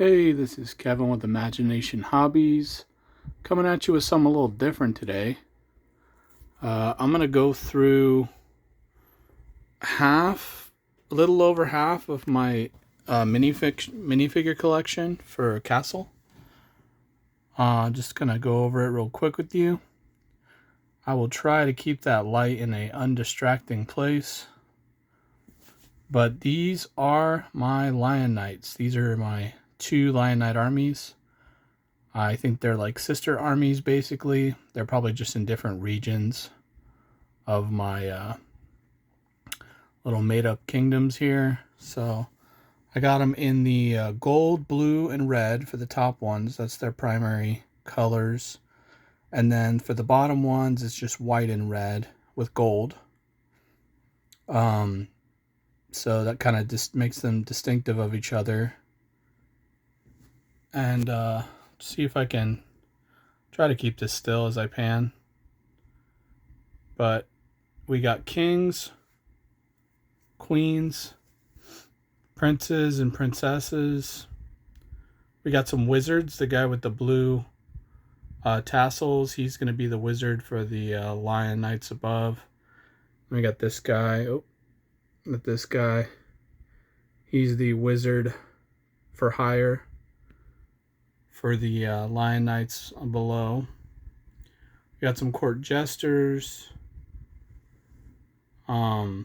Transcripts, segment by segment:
Hey, this is Kevin with Imagination Hobbies, coming at you with something a little different today. I'm going to go through a little over half of my minifigure collection for Castle. Just going to go over it real quick with you. I will try to keep that light in a undistracting place. But these are my Lion Knights. These are my 2 Lion Knight armies. I think they're like sister armies, basically. They're probably just in different regions of my little made-up kingdoms here. So I got them in the gold, blue, and red for the top ones. That's their primary colors. And then for the bottom ones, it's just white and red with gold. So that kind of just makes them distinctive of each other. And see if I can try to keep this still as I pan. But we got kings, queens, princes and princesses. We got some wizards. The guy with the blue tassels, he's going to be the wizard for the Lion Knights above. We got this guy. This guy. He's the wizard for hire for the Lion Knights below. We got some court jesters. I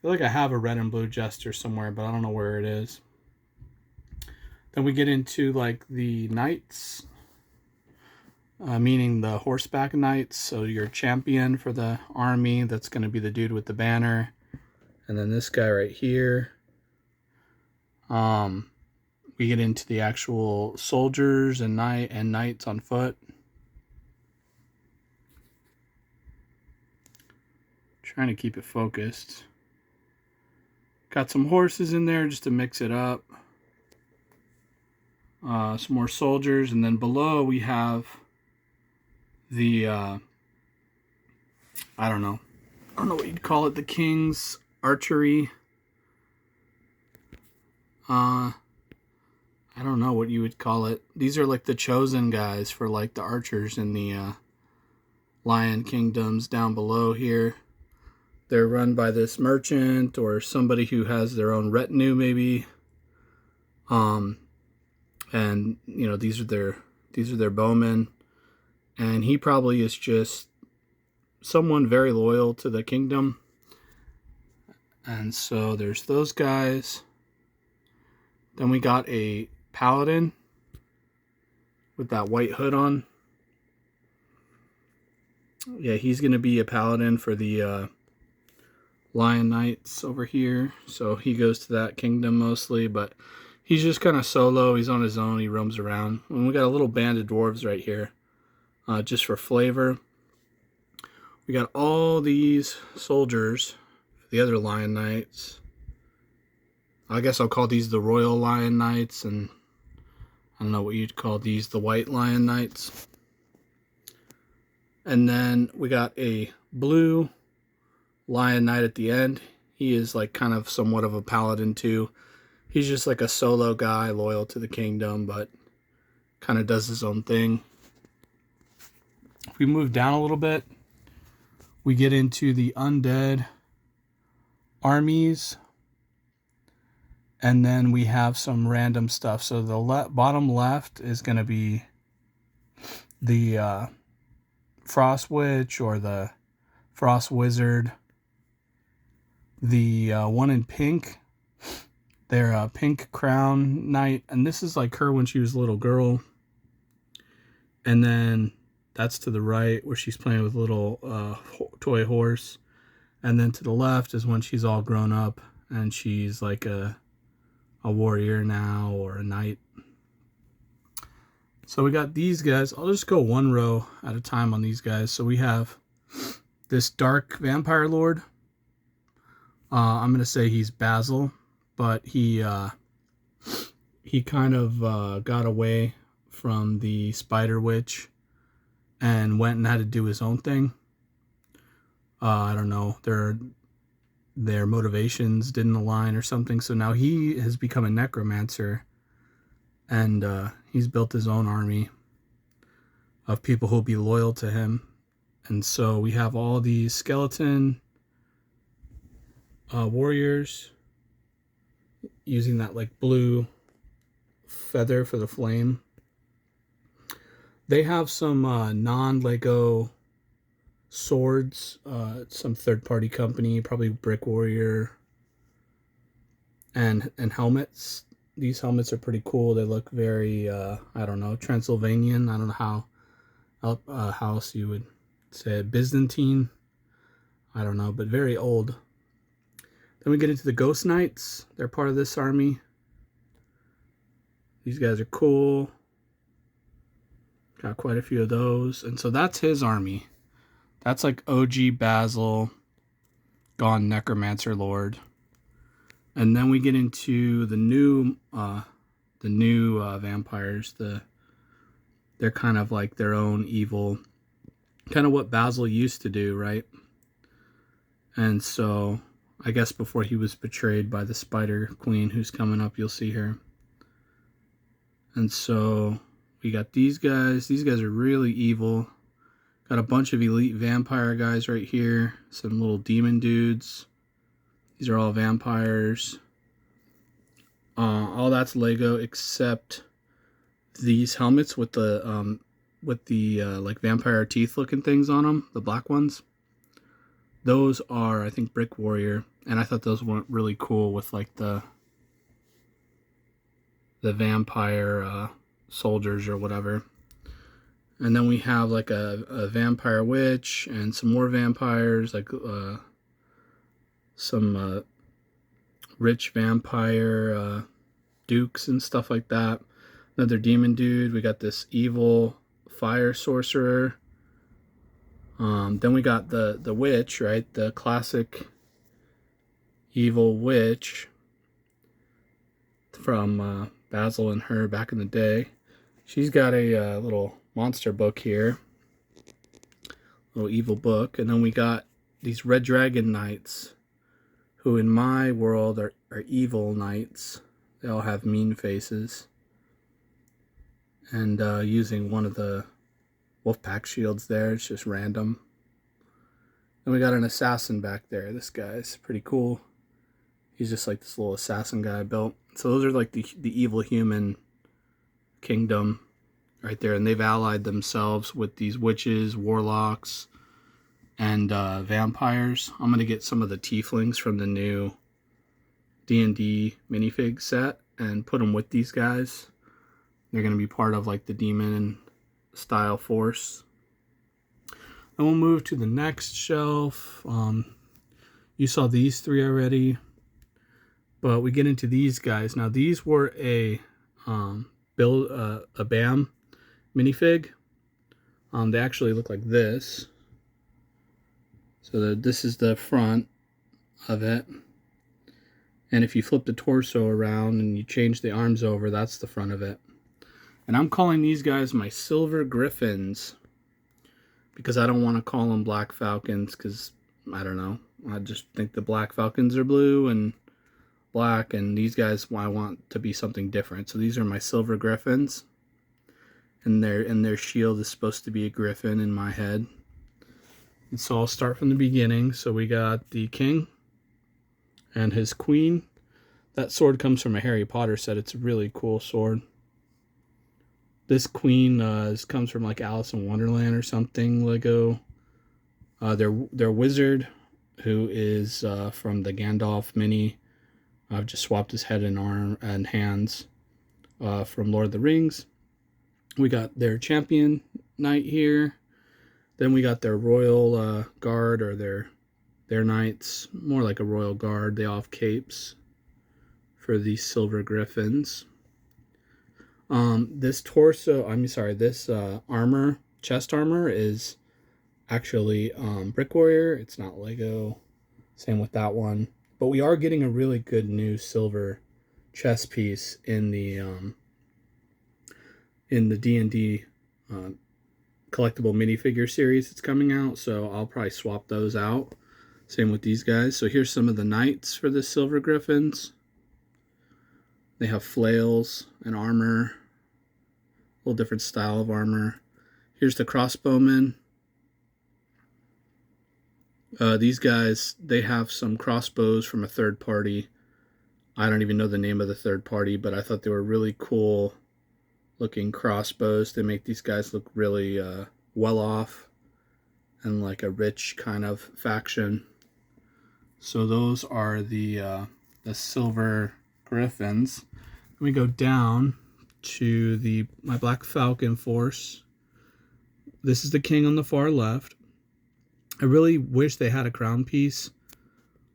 feel like I have a red and blue jester somewhere, but I don't know where it is. Then we get into like the knights, meaning the horseback knights. So your champion for the army, that's going to be the dude with the banner. And then this guy right here. We get into the actual soldiers and knights on foot. Trying to keep it focused. Got some horses in there just to mix it up. Some more soldiers, and then below we have the I don't know what you'd call it, the king's archery. I don't know what you would call it. These are like the chosen guys for like the archers in the Lion Kingdoms down below here. They're run by this merchant or somebody who has their own retinue, maybe. And you know, these are their bowmen, and he probably is just someone very loyal to the kingdom. And so there's those guys. Then we got a paladin with that white hood on. Yeah, he's going to be a paladin for the Lion Knights over here. So he goes to that kingdom mostly, but he's just kind of solo. He's on his own. He roams around. And we got a little band of dwarves right here, just for flavor. We got all these soldiers, the other Lion Knights. I guess I'll call these the Royal Lion Knights, and I don't know what you'd call these, the White Lion Knights. And then we got a blue Lion Knight at the end. He is like kind of somewhat of a paladin too. He's just like a solo guy, loyal to the kingdom, but kind of does his own thing. If we move down a little bit, we get into the Undead armies. And then we have some random stuff. So the bottom left is going to be the Frost Witch or the Frost Wizard. The one in pink, they're Pink Crown Knight. And this is like her when she was a little girl. And then that's to the right where she's playing with a little toy horse. And then to the left is when she's all grown up and she's like a warrior now, or a knight. So we got these guys. I'll just go one row at a time on these guys. So we have this dark vampire lord. I'm going to say he's Basil, but he kind of got away from the spider witch and went and had to do his own thing. I don't know. Their motivations didn't align or something. So now he has become a necromancer and he's built his own army of people who'll be loyal to him. And so we have all these skeleton warriors using that like blue feather for the flame. They have some non-Lego swords, some third-party company, probably Brick Warrior, and helmets. These helmets are pretty cool. They look very, I don't know, Transylvanian. I don't know how else you would say it. Byzantine. I don't know, but very old. Then we get into the Ghost Knights. They're part of this army. These guys are cool. Got quite a few of those. And so that's his army. That's like OG Basil, gone Necromancer Lord. And then we get into the new vampires. They're kind of like their own evil, kind of what Basil used to do, right? And so I guess before he was betrayed by the Spider Queen, who's coming up, you'll see her. And so we got these guys. These guys are really evil. Got a bunch of elite vampire guys right here. Some little demon dudes. These are all vampires. All that's Lego except these helmets with the like vampire teeth looking things on them, the black ones. Those are, I think, Brick Warrior, and I thought those were really cool with like the vampire soldiers or whatever. And then we have like a vampire witch and some more vampires, like some rich vampire dukes and stuff like that. Another demon dude. We got this evil fire sorcerer. Then we got the witch, right? The classic evil witch from Basil and her back in the day. She's got a little monster book here. Little evil book. And then we got these red dragon knights, who in my world are evil knights. They all have mean faces. And using one of the Wolfpack shields there. It's just random. And we got an assassin back there. This guy's pretty cool. He's just like this little assassin guy built. So those are like the evil human kingdom right there. And they've allied themselves with these witches, warlocks, and vampires. I'm going to get some of the tieflings from the new D&D minifig set and put them with these guys. They're going to be part of like the demon style force. Then we'll move to the next shelf. You saw these three already, but we get into these guys. Now these were a BAM minifig. They actually look like this. So this is the front of it. And if you flip the torso around and you change the arms over, that's the front of it. And I'm calling these guys my Silver Griffins, because I don't want to call them Black Falcons, because, I don't know, I just think the Black Falcons are blue and black, and these guys I want to be something different. So these are my Silver Griffins, and their shield is supposed to be a griffin in my head. And so I'll start from the beginning. So we got the king and his queen. That sword comes from a Harry Potter set. It's a really cool sword. This queen comes from like Alice in Wonderland or something, Lego. Their wizard, who is from the Gandalf mini. I've just swapped his head and arm and hands from Lord of the Rings. We got their champion knight here. Then we got their royal guard, or their knights, more like a royal guard. They all have capes for these Silver Griffins. This armor, chest armor, is actually Brick Warrior. It's not Lego. Same with that one. But we are getting a really good new silver chest piece in the D&D collectible minifigure series that's coming out. So I'll probably swap those out. Same with these guys. So here's some of the knights for the Silver Griffins. They have flails and armor, a little different style of armor. Here's the crossbowmen. These guys, they have some crossbows from a third party. I don't even know the name of the third party, but I thought they were really cool looking crossbows. They make these guys look really well off and like a rich kind of faction. So those are the silver Griffins. Let me go down to my Black Falcon force. This is the king on the far left. I really wish they had a crown piece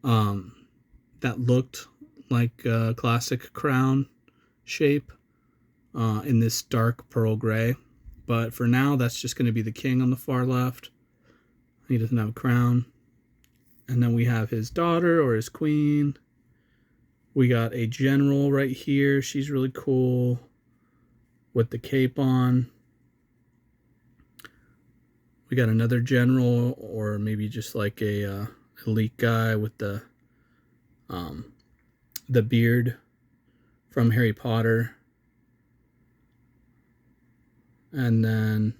that looked like a classic crown shape in this dark pearl gray. But for now, that's just going to be the king on the far left. He doesn't have a crown. And then we have his daughter or his queen. We got a general right here. She's really cool with the cape on. We got another general, or maybe just like a elite guy with the beard from Harry Potter. And then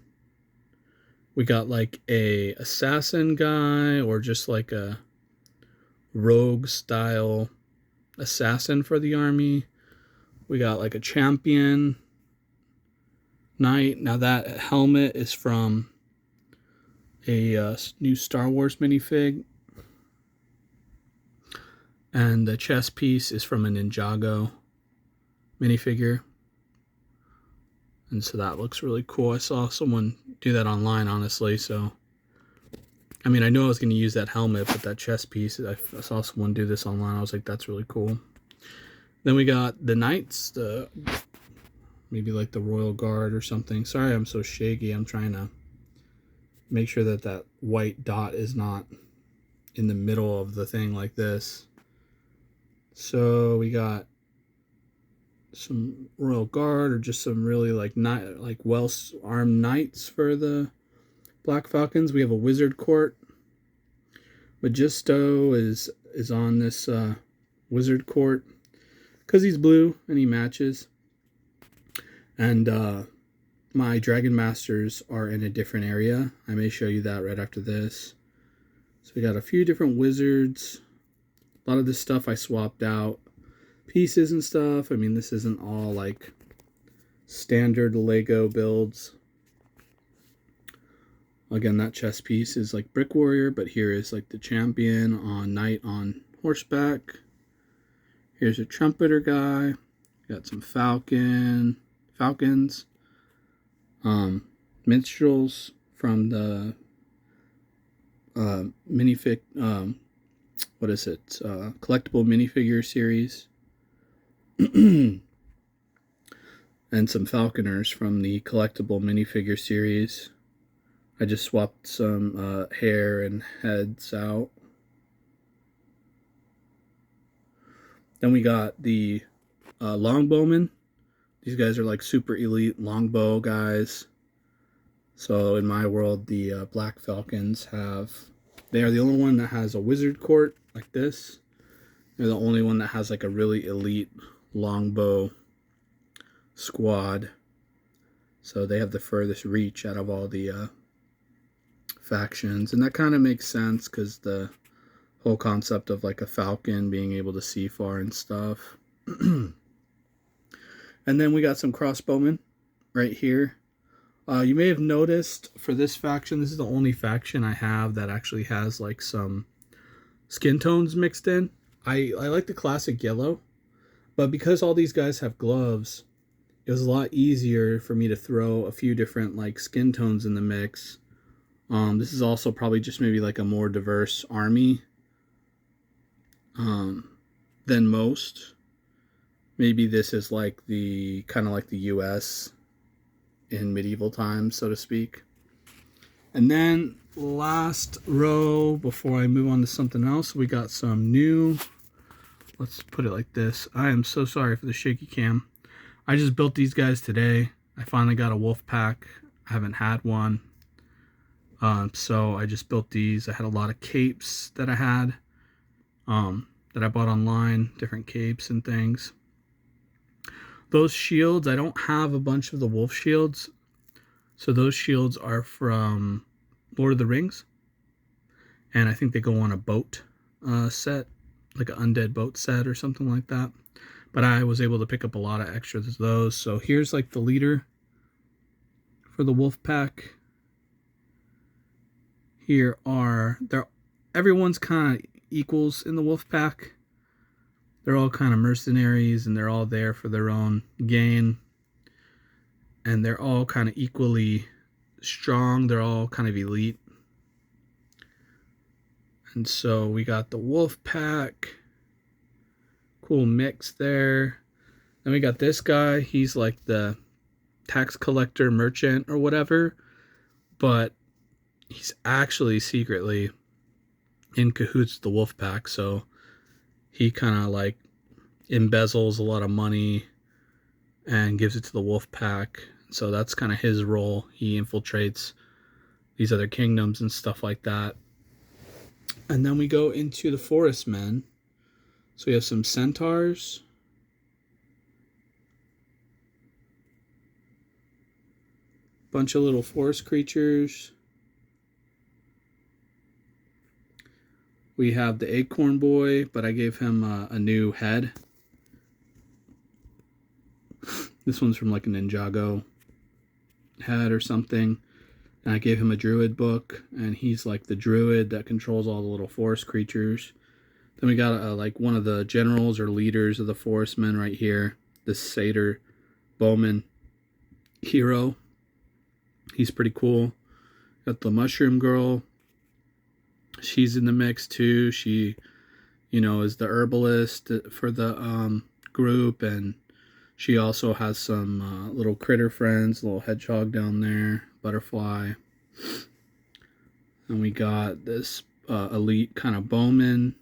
we got like a assassin guy, or just like a rogue style assassin for the army. We got like a champion knight. Now that helmet is from a new Star Wars minifig, and the chest piece is from a Ninjago minifigure, and so that looks really cool. I saw someone do that online, honestly. So I mean, I knew I was going to use that helmet, but that chest piece, I saw someone do this online. I was like, that's really cool. Then we got the knights, maybe like the Royal Guard or something. Sorry, I'm so shaky. I'm trying to make sure that that white dot is not in the middle of the thing like this. So we got some Royal Guard, or just some really like well-armed knights for the Black Falcons. We have a Wizard Court. Magisto is on this Wizard Court because he's blue and he matches. And my Dragon Masters are in a different area. I may show you that right after this. So we got a few different wizards. A lot of this stuff I swapped out pieces and stuff. I mean, this isn't all like standard Lego builds. Again, that chess piece is like Brick Warrior, but here is like the champion on knight on horseback. Here's a trumpeter guy. Got some falcons. Minstrels from the minifig, collectible minifigure series. And some falconers from the collectible minifigure series. I just swapped some hair and heads out. Then we got the longbowmen. These guys are like super elite longbow guys. So in my world, the Black Falcons they are the only one that has a wizard court like this. They're the only one that has like a really elite longbow squad. So they have the furthest reach out of all the factions. And that kind of makes sense because the whole concept of like a falcon being able to see far and stuff. And then we got some crossbowmen right here. You may have noticed for this faction, this is the only faction I have that actually has like some skin tones mixed in. I like the classic yellow, but because all these guys have gloves, it was a lot easier for me to throw a few different like skin tones in the mix. This is also probably just maybe like a more diverse army than most. Maybe this is like the kind of like the US in medieval times, so to speak. And then last row before I move on to something else, we got some new, let's put it like this. I am so sorry for the shaky cam. I just built these guys today. I finally got a wolf pack. I haven't had one. So I just built these. I had a lot of capes that I had that I bought online, different capes and things. Those shields, I don't have a bunch of the wolf shields. So those shields are from Lord of the Rings. And I think they go on a boat set, like an undead boat set or something like that. But I was able to pick up a lot of extras of those. So here's like the leader for the wolf pack. Here are, everyone's kind of equals in the wolf pack. They're all kind of mercenaries and they're all there for their own gain. And they're all kind of equally strong. They're all kind of elite. And so we got the wolf pack. Cool mix there. Then we got this guy. He's like the tax collector merchant or whatever. But he's actually secretly in cahoots with the wolf pack. So he kind of like embezzles a lot of money and gives it to the wolf pack. So that's kind of his role. He infiltrates these other kingdoms and stuff like that. And then we go into the Forestmen. So we have some centaurs. Bunch of little forest creatures. We have the acorn boy, but I gave him a new head. This one's from like a Ninjago head or something. And I gave him a druid book, and he's like the druid that controls all the little forest creatures. Then we got like one of the generals or leaders of the Forestmen right here. This satyr bowman hero. He's pretty cool. Got the mushroom girl. She's in the mix too. She, you know, is the herbalist for the group, and she also has some little critter friends, a little hedgehog down there, butterfly. And we got this elite kind of bowman.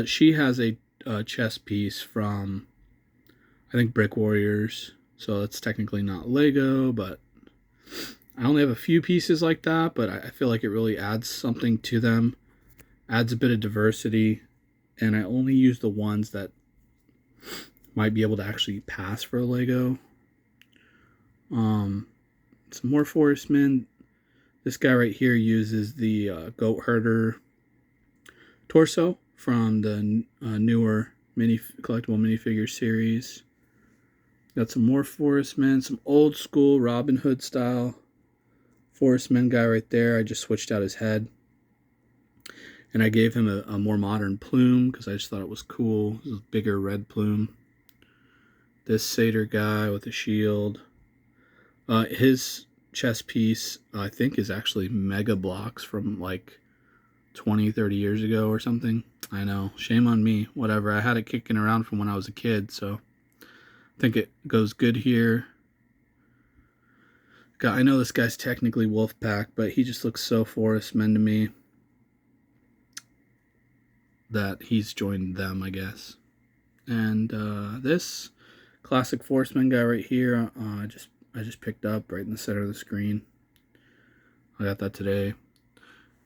She has a chess piece from, I think, Brick Warriors. So it's technically not Lego, but I only have a few pieces like that, but I feel like it really adds something to them. Adds a bit of diversity. And I only use the ones that might be able to actually pass for a Lego. Some more Forestmen. This guy right here uses the goat herder torso from the newer collectible minifigure series. Got some more Forestmen, some old school Robin Hood style Forestmen guy right there. I just switched out his head. And I gave him a more modern plume because I just thought it was cool. This is a bigger red plume. This satyr guy with a shield. His chess piece, I think, is actually Mega Blocks from like 20, 30 years ago or something. I know. Shame on me. Whatever. I had it kicking around from when I was a kid, so I think it goes good here. God, I know this guy's technically Wolfpack, but he just looks so Forestmen to me that he's joined them, I guess. And this classic Forestmen guy right here, I just picked up right in the center of the screen. I got that today.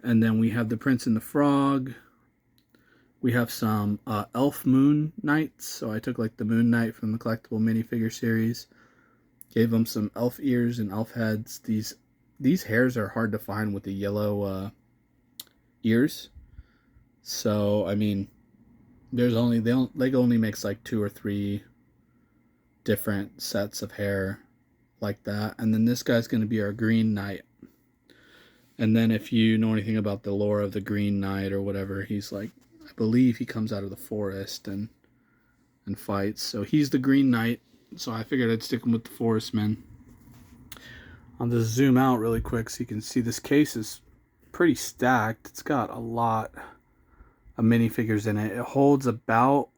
And then we have the Prince and the Frog. We have some Elf Moon Knights. So I took like the Moon Knight from the collectible minifigure series. Gave them some elf ears and elf heads. These hairs are hard to find with the yellow ears. So, I mean, Lego only makes like 2 or 3 different sets of hair like that. And then this guy's going to be our Green Knight. And then if you know anything about the lore of the Green Knight or whatever, he's like, I believe he comes out of the forest and fights. So he's the Green Knight. So I figured I'd stick him with the Forestmen. I'll just zoom out really quick so you can see this case is pretty stacked. It's got a lot of minifigures in it. It holds about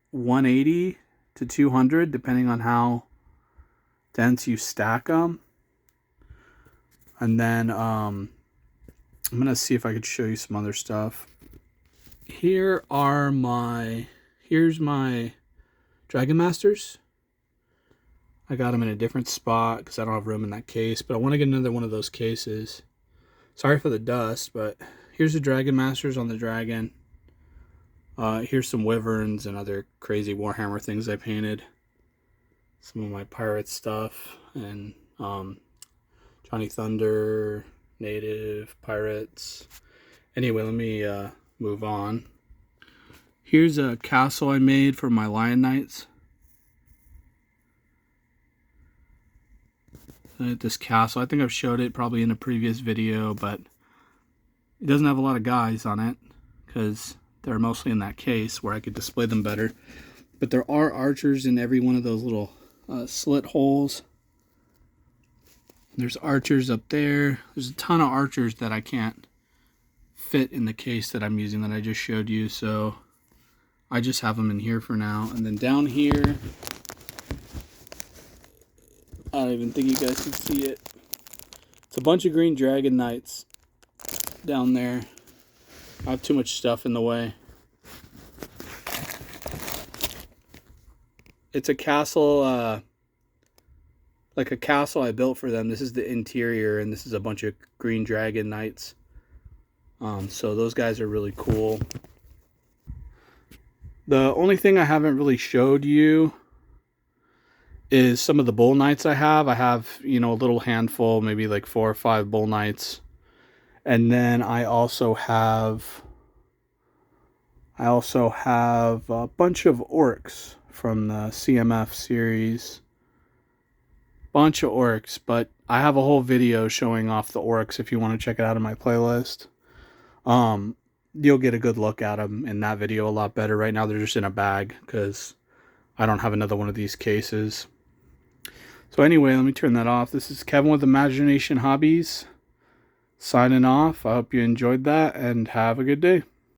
180 to 200 depending on how dense you stack them. And then I'm going to see if I could show you some other stuff. Here's my Dragon Masters. I got them in a different spot because I don't have room in that case, but I want to get another one of those cases. Sorry for the dust, but here's the Dragon Masters on the dragon. Here's some wyverns and other crazy Warhammer things I painted. some of my pirate stuff, and Johnny Thunder, native, pirates. Anyway, let me move on. Here's a castle I made for my Lion Knights. This castle, I think I've showed it probably in a previous video, but it doesn't have a lot of guys on it because they're mostly in that case where I could display them better. But there are archers in every one of those little slit holes. There's archers up there. There's a ton of archers that I can't fit in the case that I'm using that I just showed you, so I just have them in here for now. And then down here, I don't even think you guys can see it. It's a bunch of green dragon knights down there. I have too much stuff in the way. It's a castle, like a castle I built for them. This is the interior, and this is a bunch of green dragon knights. So those guys are really cool. The only thing I haven't really showed you is some of the bull knights I have. I have, you know, a little handful, maybe like 4 or 5 bull knights. And then I also have a bunch of orcs from the CMF series. Bunch of orcs, but I have a whole video showing off the orcs if you want to check it out in my playlist. You'll get a good look at them in that video a lot better. Right now they're just in a bag because I don't have another one of these cases. So anyway, let me turn that off. This is Kevin with Imagination Hobbies signing off. I hope you enjoyed that and have a good day.